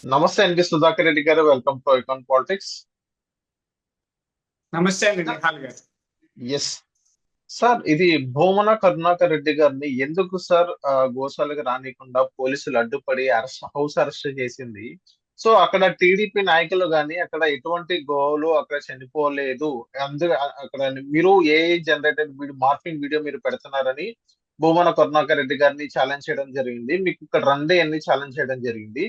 నమస్తే అండి సుధాకర్ రెడ్డి గారు. Welcome to icon politics. నమస్తే అండి నిహాల్ గారు. ఎస్ సార్, ఇది భూమన కరుణాకర్ రెడ్డి గారిని ఎందుకు సార్ గోశాలకు రానికుండా పోలీసులు అడ్డుపడి హౌస్ అరెస్ట్ చేసింది? సో అక్కడ టీడీపీ నాయకులు గాని అక్కడ ఎటువంటి గోలు అక్కడ చనిపోలేదు. అక్కడ మీరు ఏ జనరేటెడ్ వీడియో మార్పింగ్ వీడియో మీరు పెడుతున్నారని భూమన కరుణాకర్ రెడ్డి గారిని ఛాలెంజ్ చేయడం జరిగింది. మీకు ఇక్కడ రండి అని ఛాలెంజ్ చేయడం జరిగింది.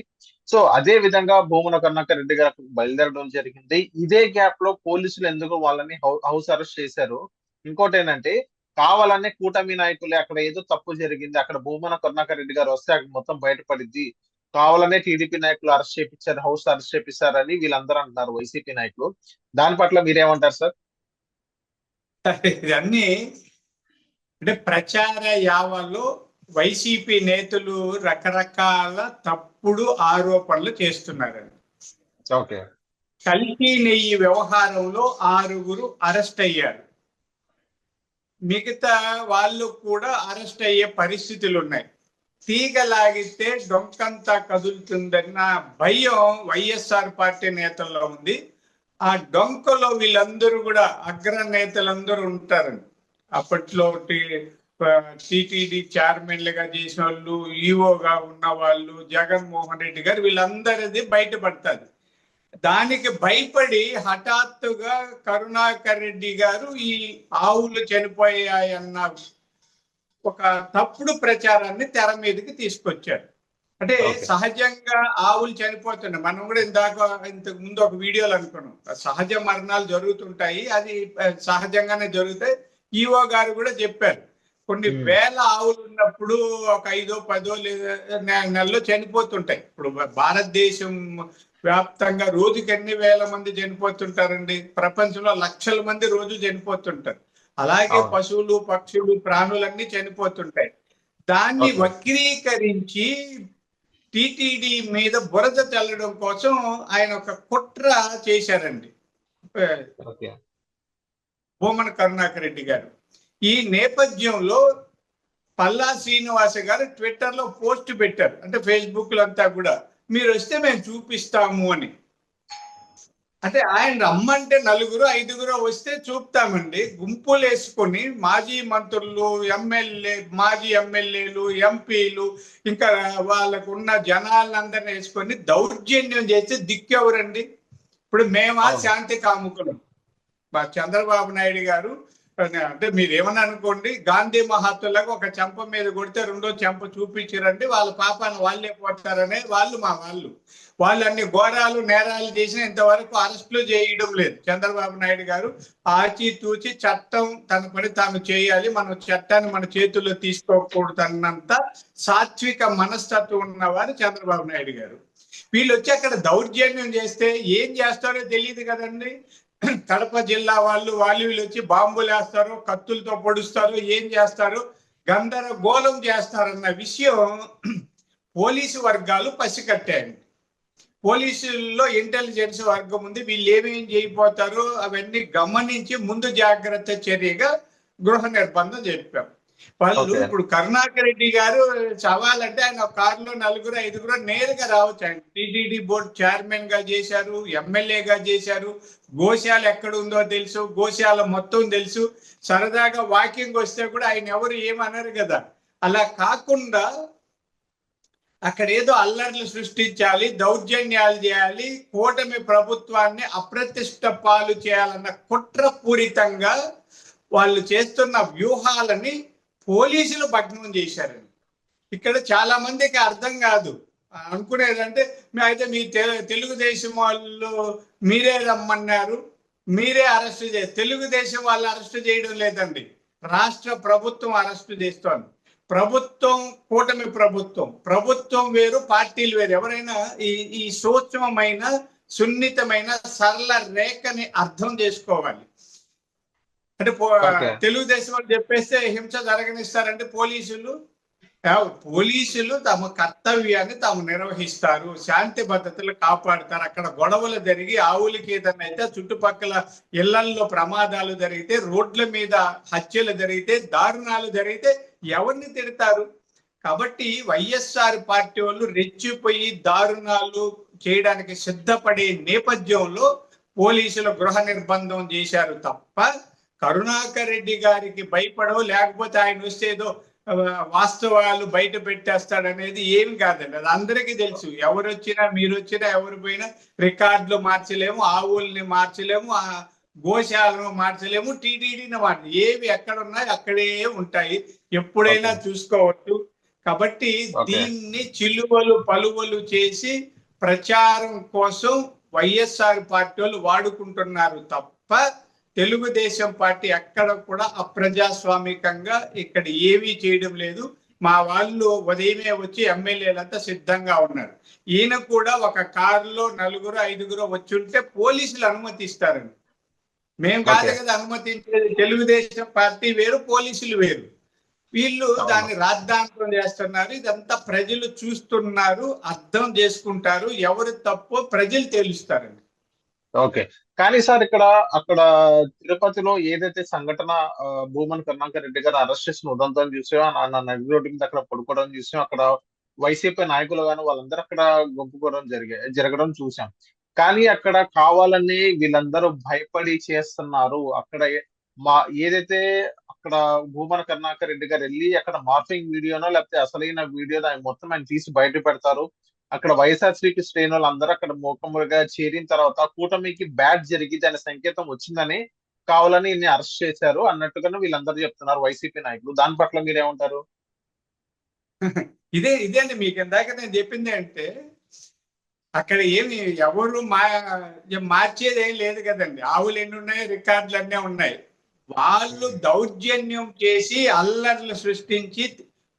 సో అదే విధంగా భూమన కరుణాకర్ రెడ్డి గారు బయలుదేరడం జరిగింది. ఇదే గ్యాప్ లో పోలీసులు ఎందుకు వాళ్ళని హౌస్ అరెస్ట్ చేశారు? ఇంకోటి ఏంటంటే, కావాలనే కూటమి నాయకులే అక్కడ ఏదో తప్పు జరిగింది, అక్కడ భూమన కరుణాకర్ రెడ్డి గారు వస్తే అక్కడ మొత్తం బయటపడిద్ది, కావాలనే టీడీపీ నాయకులు అరెస్ట్ చేపించారు, హౌస్ అరెస్ట్ చేపిస్తారని వీళ్ళందరూ అంటున్నారు, వైసీపీ నాయకులు. దాని పట్ల మీరేమంటారు సార్? ఇవన్నీ అంటే ప్రచార యావలో వైసీపీ నేతలు రకరకాల తప్పుడు ఆరోపణలు చేస్తున్నారండి. ఓకే. కల్తీ నెయ్యి వ్యవహారంలో 6 అరెస్ట్ అయ్యారు. మిగతా వాళ్ళు కూడా అరెస్ట్ అయ్యే పరిస్థితులు ఉన్నాయి. తీగ లాగితే డొంకంతా కదులుతుందన్న భయం వైఎస్ఆర్ పార్టీ నేతల్లో ఉంది. ఆ డొంకలో వీళ్ళందరూ కూడా అగ్రనేతలందరూ ఉంటారండి. అప్పట్లో టిటిడి చైర్మన్లుగా చేసిన వాళ్ళు, ఈఓగా ఉన్న వాళ్ళు, జగన్మోహన్ రెడ్డి గారు, వీళ్ళందరిది బయటపడుతుంది. దానికి భయపడి హఠాత్తుగా కరుణాకర్ రెడ్డి గారు ఈ ఆవులు చనిపోయాయన్న ఒక తప్పుడు ప్రచారాన్ని తెర మీదకి తీసుకొచ్చారు. అంటే సహజంగా ఆవులు చనిపోతున్నాయి. మనం కూడా ఇంతకు ముందు ఒక వీడియోలు అనుకున్నాం, సహజ మరణాలు జరుగుతుంటాయి, అది సహజంగానే జరుగుతాయి. ఈఓ గారు కూడా చెప్పారు, కొన్ని వేల ఆవులు ఉన్నప్పుడు ఒక 5, 10 లేదా నెలలో చనిపోతుంటాయి. ఇప్పుడు భారతదేశం వ్యాప్తంగా రోజుకి ఎన్ని వేల మంది చనిపోతుంటారండి? ప్రపంచంలో లక్షల మంది రోజు చనిపోతుంటారు. అలాగే పశువులు, పక్షులు, ప్రాణులన్నీ చనిపోతుంటాయి. దాన్ని వక్రీకరించి టిటిడి మీద బురద చల్లడం కోసం ఆయన ఒక కుట్ర చేశారండి భూమన కరుణాకర్ రెడ్డి గారు. ఈ నేపథ్యంలో పల్లా శ్రీనివాస గారు ట్విట్టర్ లో పోస్ట్ పెట్టారు, అంటే ఫేస్బుక్ లో అంతా కూడా, మీరు వస్తే మేము చూపిస్తాము అని. అంటే ఆయన రమ్మంటే 4, 5 వస్తే చూపుతామండి. గుంపులు వేసుకొని మాజీ మంత్రులు, మాజీ ఎమ్మెల్యేలు, ఎంపీలు, ఇంకా వాళ్ళకు ఉన్న జనాలందరినీ వేసుకొని దౌర్జన్యం చేస్తే దిక్కెవరండి? ఇప్పుడు మేమా శాంతి కాముకులు? చంద్రబాబు నాయుడు గారు అంటే మీరేమన్నా అనుకోండి, గాంధీ మహాత్ములకు ఒక చెంప మీద కొడితే 2వ చెంప చూపించారండి, వాళ్ళ పాపాన్ని వాళ్ళే పోతారనే వాళ్ళు మా వాళ్ళు అన్ని ఘోరాలు నేరాలు చేసినా ఇంతవరకు అరెస్టులు చేయడం లేదు. చంద్రబాబు నాయుడు గారు ఆచితూచి చట్టం తన పని తాను చేయాలి, మనం చట్టాన్ని మన చేతుల్లో తీసుకోకూడదు అన్నంత సాత్విక మనస్తత్వం ఉన్నవారు చంద్రబాబు నాయుడు గారు. వీళ్ళు వచ్చి అక్కడ దౌర్జన్యం చేస్తే ఏం చేస్తారో తెలియదు కదండి. కడప జిల్లా వాళ్ళు వీళ్ళు వచ్చి బాంబులు వేస్తారు, కత్తులతో పొడుస్తారు, ఏం చేస్తారు, గందరగోళం చేస్తారన్న విషయం పోలీసు వర్గాలు పసికట్టాయండి. పోలీసుల్లో ఇంటెలిజెన్స్ వర్గం ఉంది, వీళ్ళు ఏమేం చేయబోతారో అవన్నీ గమనించి ముందు జాగ్రత్త చర్యగా గృహ నిర్బంధం చెప్పాం. వాళ్ళు ఇప్పుడు కరుణాకర్ రెడ్డి గారు చవాలంటే ఆయన కారులో 4, 5 నేరుగా రావచ్చు. ఆయన టిటిడి బోర్డు చైర్మన్ గా చేశారు, ఎమ్మెల్యేగా చేశారు, గోశాల ఎక్కడ ఉందో తెలుసు, గోశాల మొత్తం తెలుసు. సరదాగా వాకింగ్ వస్తే కూడా ఆయన ఎవరు ఏమనరు కదా. అలా కాకుండా అక్కడ ఏదో అల్లర్లు సృష్టించాలి, దౌర్జన్యాలు చేయాలి, కూటమి ప్రభుత్వాన్ని అప్రతిష్ట పాలు చేయాలన్న కుట్రపూరితంగా వాళ్ళు చేస్తున్న వ్యూహాలని పోలీసులు భగ్నం చేశారండి. ఇక్కడ చాలా మందికి అర్థం కాదు, అనుకునేదంటే అయితే మీ తెలుగుదేశం వాళ్ళు మీరే రమ్మన్నారు, మీరే అరెస్ట్ తెలుగుదేశం వాళ్ళు అరెస్ట్ చేయడం లేదండి, రాష్ట్ర ప్రభుత్వం అరెస్ట్ చేస్తోంది. ప్రభుత్వం కూటమి ప్రభుత్వం వేరు, పార్టీలు వేరు. ఎవరైనా ఈ సూక్ష్మమైన సున్నితమైన సరళ రేఖని అర్థం చేసుకోవాలి. అంటే తెలుగుదేశం వాళ్ళు చెప్పేస్తే హింస జరగనిస్తారంటే పోలీసులు తమ కర్తవ్యాన్ని తాము నిర్వహిస్తారు, శాంతి భద్రతలు కాపాడుతారు. అక్కడ గొడవలు జరిగి ఆవులకి ఏదైనా అయితే, చుట్టుపక్కల ఇళ్లల్లో ప్రమాదాలు జరిగితే, రోడ్ల మీద హత్యలు జరిగితే, దారుణాలు జరిగితే ఎవరిని తిడతారు? కాబట్టి వైఎస్ఆర్ పార్టీ వాళ్ళు రెచ్చిపోయి దారుణాలు చేయడానికి సిద్ధపడే నేపథ్యంలో పోలీసులు గృహ నిర్బంధం చేశారు తప్ప కరుణాకర్ రెడ్డి గారికి భయపడో లేకపోతే ఆయన వస్తే ఏదో వాస్తవాలు బయట పెట్టేస్తాడనేది ఏమి కాదండి. అది అందరికీ తెలుసు. ఎవరు వచ్చినా మీరు వచ్చినా ఎవరు పోయినా రికార్డులు మార్చలేము, ఆవుల్ని మార్చలేము, ఆ గోశాలను మార్చలేము, టీటీడీని మార్చలేము. ఏవి ఎక్కడ ఉన్నాయి అక్కడే ఉంటాయి, ఎప్పుడైనా చూసుకోవచ్చు. కాబట్టి దీన్ని చిలువలు పలువలు చేసి ప్రచారం కోసం వైఎస్ఆర్ పార్టీ వాళ్ళు వాడుకుంటున్నారు తప్ప తెలుగుదేశం పార్టీ ఎక్కడ కూడా అప్రజాస్వామికంగా ఇక్కడ ఏమీ చేయడం లేదు. మా వాళ్ళు ఉదయమే వచ్చి ఎమ్మెల్యేలంతా సిద్ధంగా ఉన్నారు. ఈయన కూడా ఒక కారులో 4-5 వచ్చి ఉంటే పోలీసులు అనుమతిస్తారండి. మేము కాదు కదా అనుమతించేది. తెలుగుదేశం పార్టీ వేరు, పోలీసులు వేరు. వీళ్ళు దాన్ని రాద్ధాంతం చేస్తున్నారు. ఇదంతా ప్రజలు చూస్తున్నారు, అర్థం చేసుకుంటారు. ఎవరు తప్పో ప్రజలు తెలుస్తారండి. ఓకే. కానీ సార్ అక్కడ తిరుపతిలో ఏదైతే సంఘటన భూమన్ కరుణాకర్ రెడ్డి గారు అరెస్ట్ చేసిన ఉదంతం చూసాం, నడి రోడ్డు మీద అక్కడ పడుకోవడం చూసాం, అక్కడ వైసీపీ నాయకులు గాను వాళ్ళందరూ అక్కడ గుంపుకోవడం జరగడం చూసాం. కానీ అక్కడ కావాలని వీళ్ళందరూ భయపడి చేస్తున్నారు. అక్కడ ఏదైతే అక్కడ భూమన కరుణాకర్ రెడ్డి గారు వెళ్ళి అక్కడ మార్ఫింగ్ వీడియోనో లేకపోతే అసలైన వీడియో మొత్తం ఆయన తీసి బయట పెడతారు. అక్కడ వైఎస్ఆర్సీపీ శ్రేణులు అందరూ అక్కడ మూకములుగా చేరిన తర్వాత కూటమికి బ్యాడ్ జరిగి దాని సంకేతం వచ్చిందని కావాలని ఇన్ని అరెస్ట్ చేశారు అన్నట్టుగానే వీళ్ళందరూ చెప్తున్నారు వైసీపీ నాయకులు. దాని పట్ల మీరేమంటారు? ఇదే అండి మీకు ఇందాక నేను చెప్పింది అంటే అక్కడ ఏమి ఎవరు మార్చేది ఏం లేదు కదండి. ఆవులు ఎన్ని ఉన్నాయి, రికార్డులు అన్నీ ఉన్నాయి. వాళ్ళు దౌర్జన్యం చేసి అల్లర్లు సృష్టించి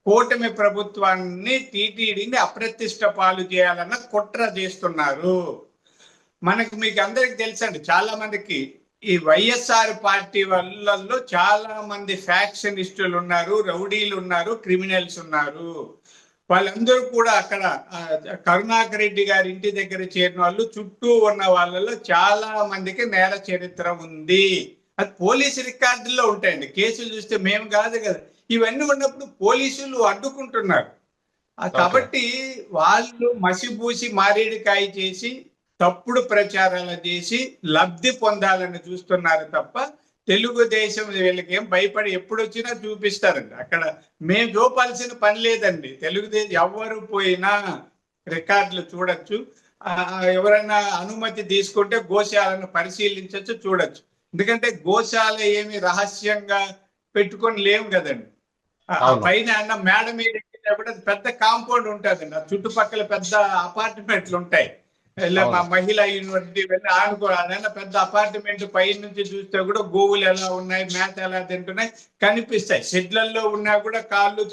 కూటమి ప్రభుత్వాన్ని టీటీడీని అప్రతిష్ట పాలు చేయాలన్న కుట్ర చేస్తున్నారు. మీకు అందరికి తెలుసండి, చాలా మందికి ఈ వైఎస్ఆర్ పార్టీ వాళ్ళల్లో చాలా మంది ఫ్యాక్షనిస్టులు ఉన్నారు, రౌడీలు ఉన్నారు, క్రిమినల్స్ ఉన్నారు. వాళ్ళందరూ కూడా అక్కడ కరుణాకర్ రెడ్డి గారి ఇంటి దగ్గర చేరిన వాళ్ళు చుట్టూ ఉన్న వాళ్ళలో చాలా మందికి నేర చరిత్ర ఉంది. అది పోలీసు రికార్డుల్లో ఉంటాయండి. కేసులు చూస్తే మేము కాదు కదా. ఇవన్నీ ఉన్నప్పుడు పోలీసులు అడ్డుకుంటున్నారు. కాబట్టి వాళ్ళు మసిబూసి మారేడుకాయ చేసి తప్పుడు ప్రచారాలు చేసి లబ్ధి పొందాలని చూస్తున్నారు తప్ప తెలుగుదేశం వీళ్ళకి ఏం భయపడి ఎప్పుడు వచ్చినా చూపిస్తారండి. అక్కడ మేము చూపాల్సిన పని లేదండి. తెలుగుదేశం ఎవరు పోయినా రికార్డులు చూడొచ్చు. ఎవరైనా అనుమతి తీసుకుంటే గోశాలను పరిశీలించవచ్చు, చూడొచ్చు. ఎందుకంటే గోశాల ఏమి రహస్యంగా పెట్టుకొని లేవు కదండి. పైన అన్న మేడ మీద కూడా పెద్ద కాంపౌండ్ ఉంటుందండి. ఆ చుట్టుపక్కల పెద్ద అపార్ట్మెంట్లు ఉంటాయి. ఇలా మా మహిళా యూనివర్సిటీ వెళ్ళి ఆనుకోవాలన్నా పెద్ద అపార్ట్మెంట్ పై నుంచి చూస్తే కూడా గోవులు ఎలా ఉన్నాయి, మేత ఎలా తింటున్నాయి కనిపిస్తాయి. షెడ్లలో ఉన్నా కూడా కాళ్ళు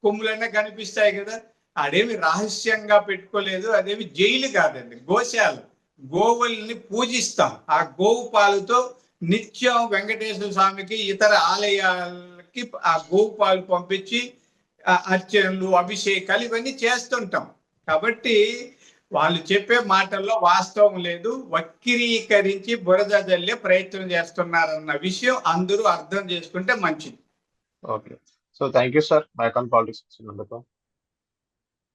కొమ్ములన్నా కనిపిస్తాయి కదా. అదేమి రహస్యంగా పెట్టుకోలేదు. అదేమి జైలు కాదండి, గోశాల. గోవుల్ని పూజిస్తాం. ఆ గోవు పాలుతో నిత్యం వెంకటేశ్వర స్వామికి ఇతర ఆలయాలకి ఆ గోవు పాలు పంపించి అర్చనలు, అభిషేకాలు ఇవన్నీ చేస్తుంటాం. కాబట్టి వాళ్ళు చెప్పే మాటల్లో వాస్తవం లేదు, వక్రీకరించి బురద జల్లే ప్రయత్నం చేస్తున్నారన్న విషయం అందరూ అర్థం చేసుకుంటే మంచిది. Okay. So thank you sir. మైకాన్ పాలిటిక్స్.